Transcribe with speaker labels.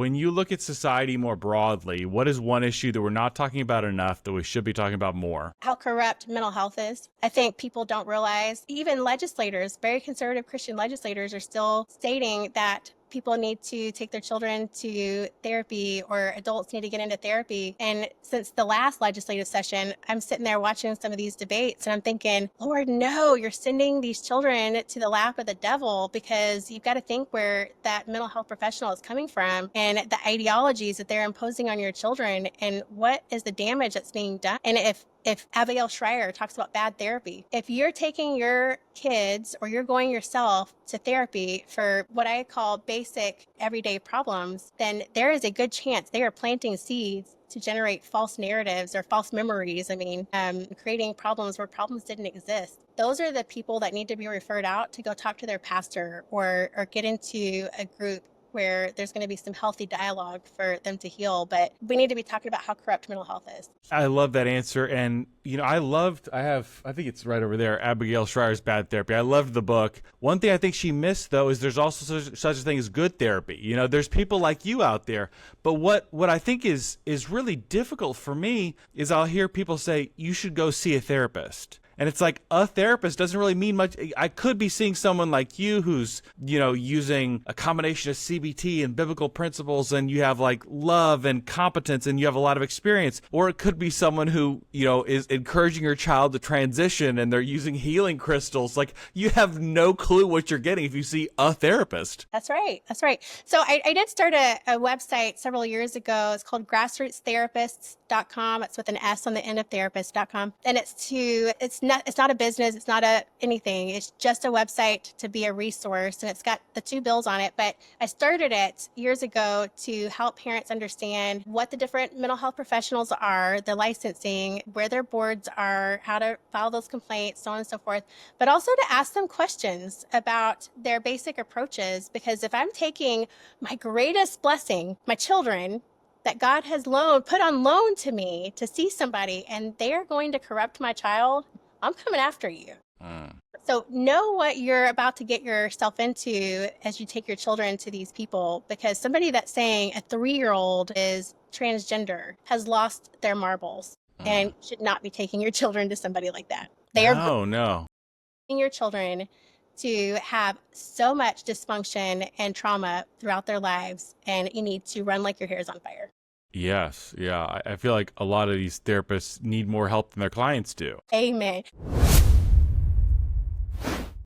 Speaker 1: when you look at society more broadly, what is one issue that we're not talking about enough that we should be talking about more?
Speaker 2: How corrupt mental health is. I think people don't realize, even legislators, very conservative Christian legislators, are still stating that people need to take their children to therapy, or adults need to get into therapy. And since the last legislative session, I'm sitting there watching some of these debates and I'm thinking, Lord, no, you're sending these children to the lap of the devil, because you've got to think where that mental health professional is coming from and the ideologies that they're imposing on your children and what is the damage that's being done. And if Abigail Shrier talks about bad therapy, if you're taking your kids or you're going yourself to therapy for what I call basic everyday problems, then there is a good chance they are planting seeds to generate false narratives or false memories. Creating problems where problems didn't exist. Those are the people that need to be referred out to go talk to their pastor or get into a group where there's going to be some healthy dialogue for them to heal. But we need to be talking about how corrupt mental health is.
Speaker 1: I love that answer. And, I think it's right over there, Abigail Shrier's Bad Therapy. I loved the book. One thing I think she missed, though, is there's also such a thing as good therapy. There's people like you out there. But what I think is really difficult for me is I'll hear people say, you should go see a therapist. And it's like, a therapist doesn't really mean much. I could be seeing someone like you who's, using a combination of CBT and biblical principles, and you have like love and competence and you have a lot of experience. Or it could be someone who, is encouraging your child to transition and they're using healing crystals. Like, you have no clue what you're getting if you see a therapist.
Speaker 2: That's right. So I did start a website several years ago. It's called grassrootstherapists.com. It's with an S on the end of therapist.com. And it's not a business. It's not anything. It's just a website to be a resource. And it's got the two bills on it. But I started it years ago to help parents understand what the different mental health professionals are, the licensing, where their boards are, how to file those complaints, so on and so forth. But also to ask them questions about their basic approaches. Because if I'm taking my greatest blessing, my children, that God has put on loan to me to see somebody, and they're going to corrupt my child, I'm coming after you. So know what you're about to get yourself into as you take your children to these people, because somebody that's saying a 3-year-old is transgender has lost their marbles and should not be taking your children to somebody like that.
Speaker 1: No.
Speaker 2: Taking your children to have so much dysfunction and trauma throughout their lives, and you need to run like your hair is on fire.
Speaker 1: Yes. Yeah. I feel like a lot of these therapists need more help than their clients do.
Speaker 2: Amen.